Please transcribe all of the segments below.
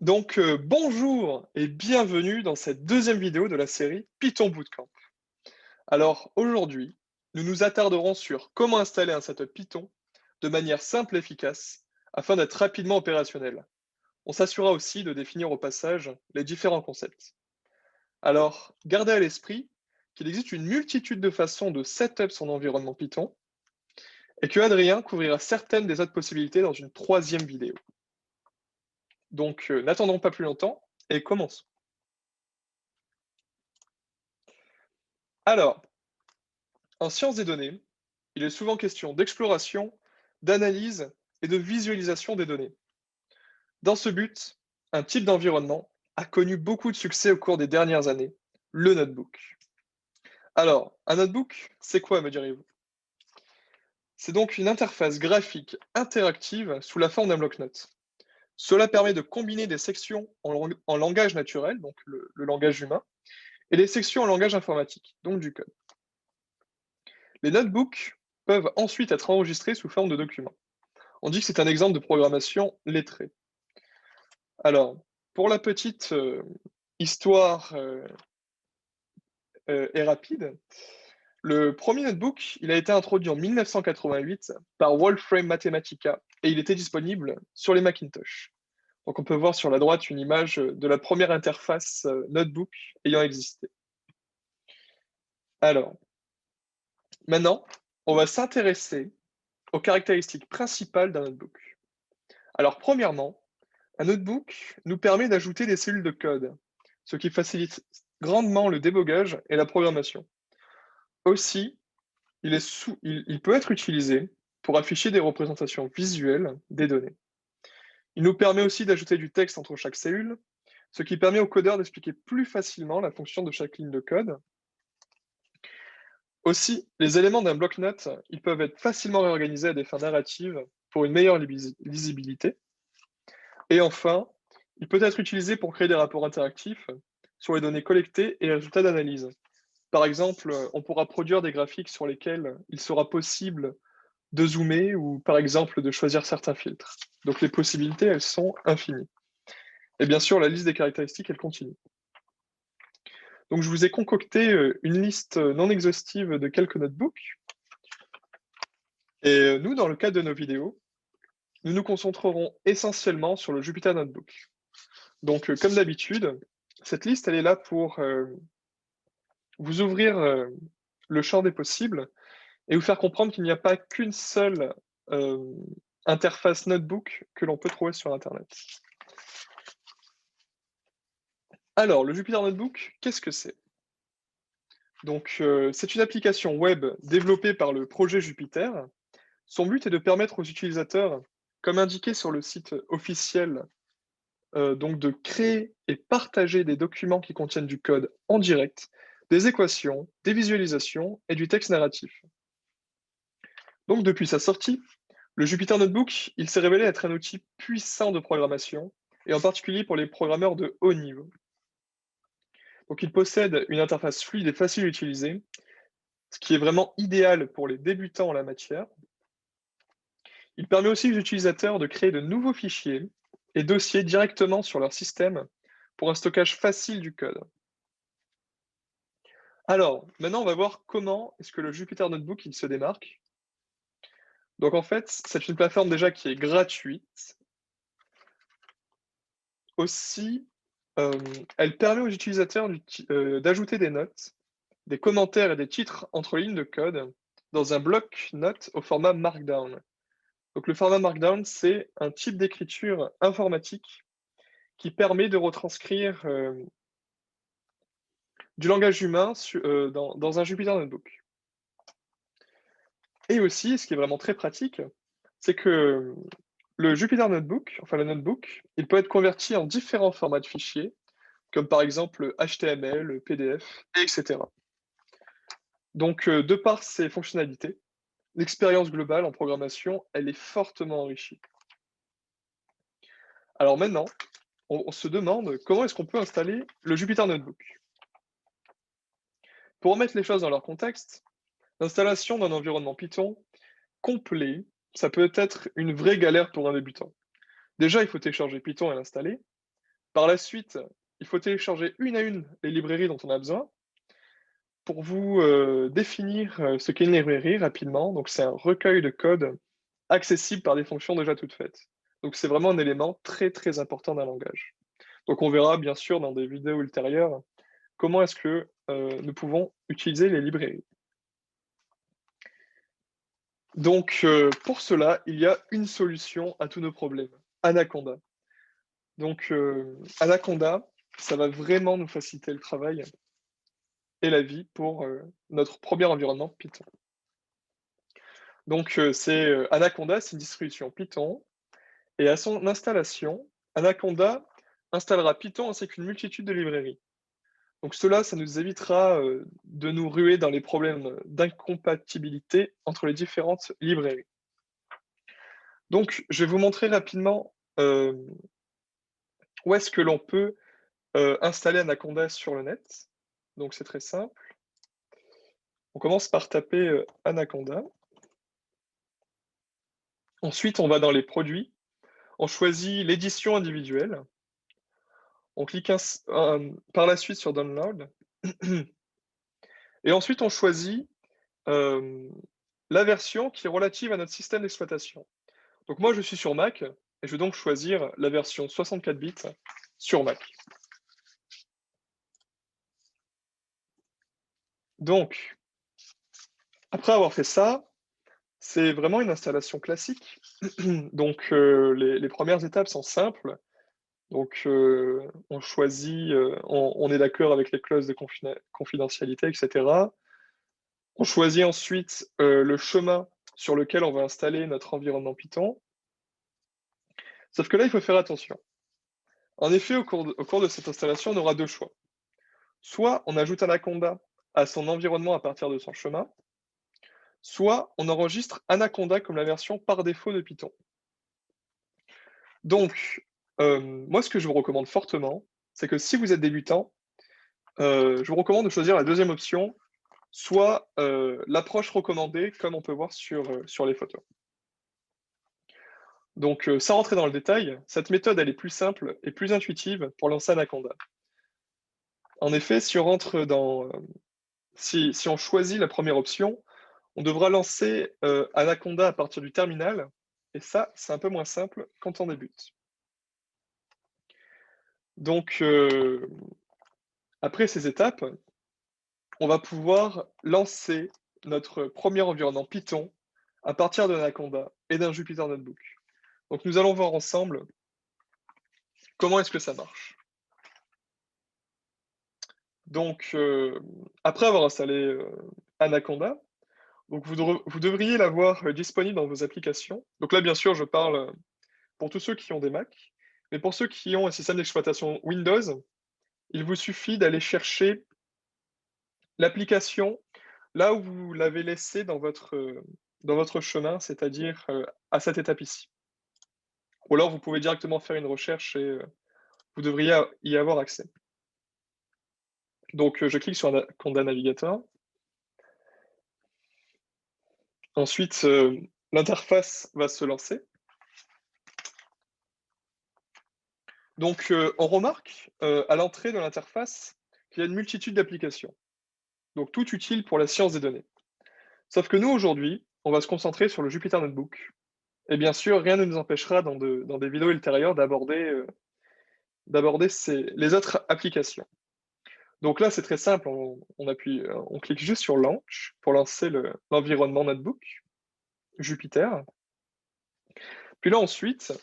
Bonjour et bienvenue dans cette deuxième vidéo de la série Python Bootcamp. Alors aujourd'hui, nous nous attarderons sur comment installer un setup Python de manière simple et efficace afin d'être rapidement opérationnel. On s'assurera aussi de définir au passage les différents concepts. Alors, gardez à l'esprit qu'il existe une multitude de façons de setup son environnement Python et que Adrien couvrira certaines des autres possibilités dans une troisième vidéo. N'attendons pas plus longtemps et commençons. Alors, en sciences des données, il est souvent question d'exploration, d'analyse et de visualisation des données. Dans ce but, un type d'environnement a connu beaucoup de succès au cours des dernières années, le notebook. Alors, un notebook, c'est quoi, me direz-vous? C'est donc une interface graphique interactive sous la forme d'un bloc-notes. Cela permet de combiner des sections en langage naturel, donc le langage humain, et des sections en langage informatique, donc du code. Les notebooks peuvent ensuite être enregistrés sous forme de documents. On dit que c'est un exemple de programmation lettrée. Alors, pour la petite histoire et rapide, le premier notebook, il a été introduit en 1988 par Wolfram Mathematica et il était disponible sur les Macintosh. Donc on peut voir sur la droite une image de la première interface notebook ayant existé. Alors, maintenant, on va s'intéresser aux caractéristiques principales d'un notebook. Alors, premièrement, un notebook nous permet d'ajouter des cellules de code, ce qui facilite grandement le débogage et la programmation. Aussi, il peut être utilisé pour afficher des représentations visuelles des données. Il nous permet aussi d'ajouter du texte entre chaque cellule, ce qui permet au codeur d'expliquer plus facilement la fonction de chaque ligne de code. Aussi, les éléments d'un bloc-notes, ils peuvent être facilement réorganisés à des fins narratives pour une meilleure lisibilité. Et enfin, il peut être utilisé pour créer des rapports interactifs sur les données collectées et les résultats d'analyse. Par exemple, on pourra produire des graphiques sur lesquels il sera possible de zoomer ou par exemple de choisir certains filtres. Donc les possibilités, elles sont infinies. Et bien sûr, la liste des caractéristiques, elle continue. Donc je vous ai concocté une liste non exhaustive de quelques notebooks. Et nous, dans le cadre de nos vidéos, nous nous concentrerons essentiellement sur le Jupyter Notebook. Donc comme d'habitude, cette liste, elle est là pour vous ouvrir le champ des possibles et vous faire comprendre qu'il n'y a pas qu'une seule interface notebook que l'on peut trouver sur Internet. Alors, le Jupyter Notebook, qu'est-ce que c'est? C'est une application web développée par le projet Jupyter. Son but est de permettre aux utilisateurs, comme indiqué sur le site officiel, de créer et partager des documents qui contiennent du code en direct, des équations, des visualisations et du texte narratif. Donc, depuis sa sortie, le Jupyter Notebook, il s'est révélé être un outil puissant de programmation, et en particulier pour les programmeurs de haut niveau. Donc, il possède une interface fluide et facile à utiliser, ce qui est vraiment idéal pour les débutants en la matière. Il permet aussi aux utilisateurs de créer de nouveaux fichiers et dossiers directement sur leur système pour un stockage facile du code. Alors, maintenant, on va voir comment est-ce que le Jupyter Notebook il se démarque. Donc, en fait, c'est une plateforme déjà qui est gratuite. Aussi, elle permet aux utilisateurs d'ajouter des notes, des commentaires et des titres entre lignes de code dans un bloc-notes au format Markdown. Donc, le format Markdown, c'est un type d'écriture informatique qui permet de retranscrire du langage humain dans un Jupyter Notebook. Et aussi, ce qui est vraiment très pratique, c'est que le Jupyter Notebook, enfin le notebook, il peut être converti en différents formats de fichiers, comme par exemple HTML, PDF, etc. De par ses fonctionnalités, l'expérience globale en programmation, elle est fortement enrichie. Alors maintenant, on se demande comment est-ce qu'on peut installer le Jupyter Notebook. Pour remettre les choses dans leur contexte, l'installation d'un environnement Python complet, ça peut être une vraie galère pour un débutant. Déjà, il faut télécharger Python et l'installer. Par la suite, il faut télécharger une à une les librairies dont on a besoin. Pour vous définir ce qu'est une librairie rapidement, donc c'est un recueil de code accessible par des fonctions déjà toutes faites. Donc c'est vraiment un élément très très important d'un langage. Donc on verra bien sûr dans des vidéos ultérieures comment est-ce que nous pouvons utiliser les librairies. Donc pour cela, il y a une solution à tous nos problèmes, Anaconda. Donc Anaconda, ça va vraiment nous faciliter le travail et la vie pour notre premier environnement Python. Donc Anaconda, c'est une distribution Python et à son installation, Anaconda installera Python ainsi qu'une multitude de librairies. Donc cela, ça nous évitera de nous ruer dans les problèmes d'incompatibilité entre les différentes librairies. Donc je vais vous montrer rapidement où est-ce que l'on peut installer Anaconda sur le net. Donc c'est très simple. On commence par taper Anaconda. Ensuite, on va dans les produits. On choisit l'édition individuelle. On clique par la suite sur Download. Et ensuite, on choisit la version qui est relative à notre système d'exploitation. Donc moi, je suis sur Mac, et je vais donc choisir la version 64 bits sur Mac. Donc, après avoir fait ça, c'est vraiment une installation classique. Donc, les premières étapes sont simples. Donc, on choisit, on est d'accord avec les clauses de confidentialité, etc. On choisit ensuite le chemin sur lequel on va installer notre environnement Python. Sauf que là, il faut faire attention. En effet, au cours de cette installation, on aura deux choix. Soit on ajoute Anaconda à son environnement à partir de son chemin, soit on enregistre Anaconda comme la version par défaut de Python. Donc, moi, ce que je vous recommande fortement, c'est que si vous êtes débutant, je vous recommande de choisir la deuxième option, soit l'approche recommandée, comme on peut voir sur les photos. Donc, sans rentrer dans le détail, cette méthode, elle est plus simple et plus intuitive pour lancer Anaconda. En effet, si on rentre dans... si on choisit la première option, on devra lancer Anaconda à partir du terminal, et ça, c'est un peu moins simple quand on débute. Donc, après ces étapes, on va pouvoir lancer notre premier environnement Python à partir de Anaconda et d'un Jupyter Notebook. Donc, nous allons voir ensemble comment est-ce que ça marche. Donc, après avoir installé Anaconda, donc vous devriez l'avoir disponible dans vos applications. Donc là, bien sûr, je parle pour tous ceux qui ont des Mac, mais pour ceux qui ont un système d'exploitation Windows, il vous suffit d'aller chercher l'application là où vous l'avez laissée dans votre chemin, c'est-à-dire à cette étape ici. Ou alors, vous pouvez directement faire une recherche et vous devriez y avoir accès. Donc, je clique sur Conda Navigator. Ensuite, l'interface va se lancer. Donc, on remarque à l'entrée de l'interface qu'il y a une multitude d'applications. Donc, tout utile pour la science des données. Sauf que nous, aujourd'hui, on va se concentrer sur le Jupyter Notebook. Et bien sûr, rien ne nous empêchera dans des vidéos ultérieures d'aborder les autres applications. Donc là, c'est très simple, on clique juste sur Launch pour lancer l'environnement Notebook, Jupyter. Puis là, ensuite,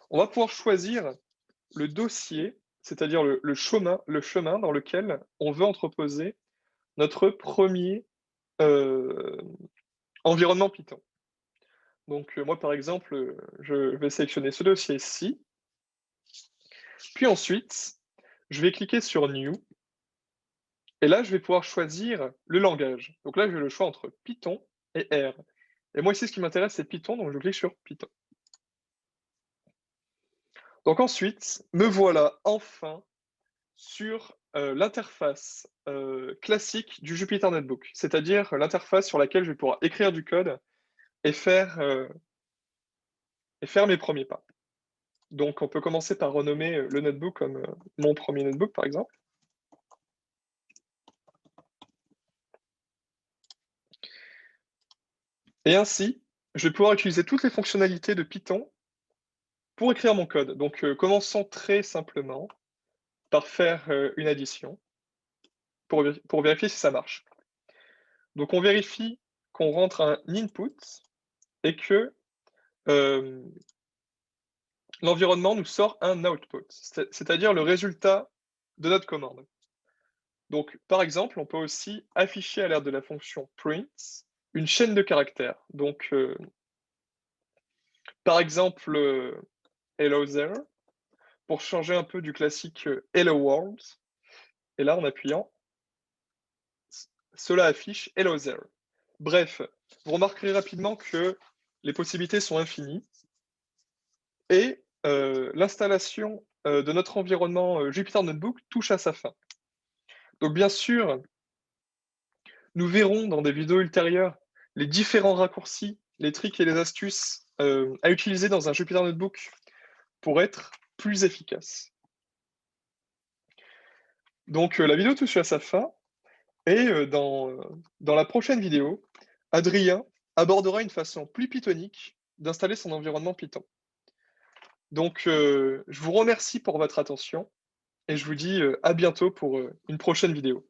on va pouvoir choisir le dossier, c'est-à-dire le chemin dans lequel on veut entreposer notre premier environnement Python. Donc moi, par exemple, je vais sélectionner ce dossier-ci. Puis ensuite, je vais cliquer sur New. Et là, je vais pouvoir choisir le langage. Donc là, j'ai le choix entre Python et R. Et moi ici, ce qui m'intéresse, c'est Python, donc je clique sur Python. Donc ensuite, me voilà enfin sur l'interface classique du Jupyter Notebook, c'est-à-dire l'interface sur laquelle je vais pouvoir écrire du code et faire mes premiers pas. Donc, on peut commencer par renommer le notebook comme mon premier notebook, par exemple. Et ainsi, je vais pouvoir utiliser toutes les fonctionnalités de Python pour écrire mon code. Donc, commençons très simplement par faire une addition pour vérifier si ça marche. Donc, on vérifie qu'on rentre un input et que l'environnement nous sort un output, c'est-à-dire le résultat de notre commande. Donc, par exemple, on peut aussi afficher à l'aide de la fonction print une chaîne de caractères. Donc, par exemple, hello there, pour changer un peu du classique hello world. Et là, en appuyant, cela affiche hello there. Bref, vous remarquerez rapidement que les possibilités sont infinies et l'installation de notre environnement Jupyter Notebook touche à sa fin. Donc, bien sûr, nous verrons dans des vidéos ultérieures les différents raccourcis, les tricks et les astuces à utiliser dans un Jupyter Notebook pour être plus efficace. Donc, la vidéo touche à sa fin et dans la prochaine vidéo, Adrien abordera une façon plus pythonique d'installer son environnement Python. Donc, je vous remercie pour votre attention et je vous dis à bientôt pour une prochaine vidéo.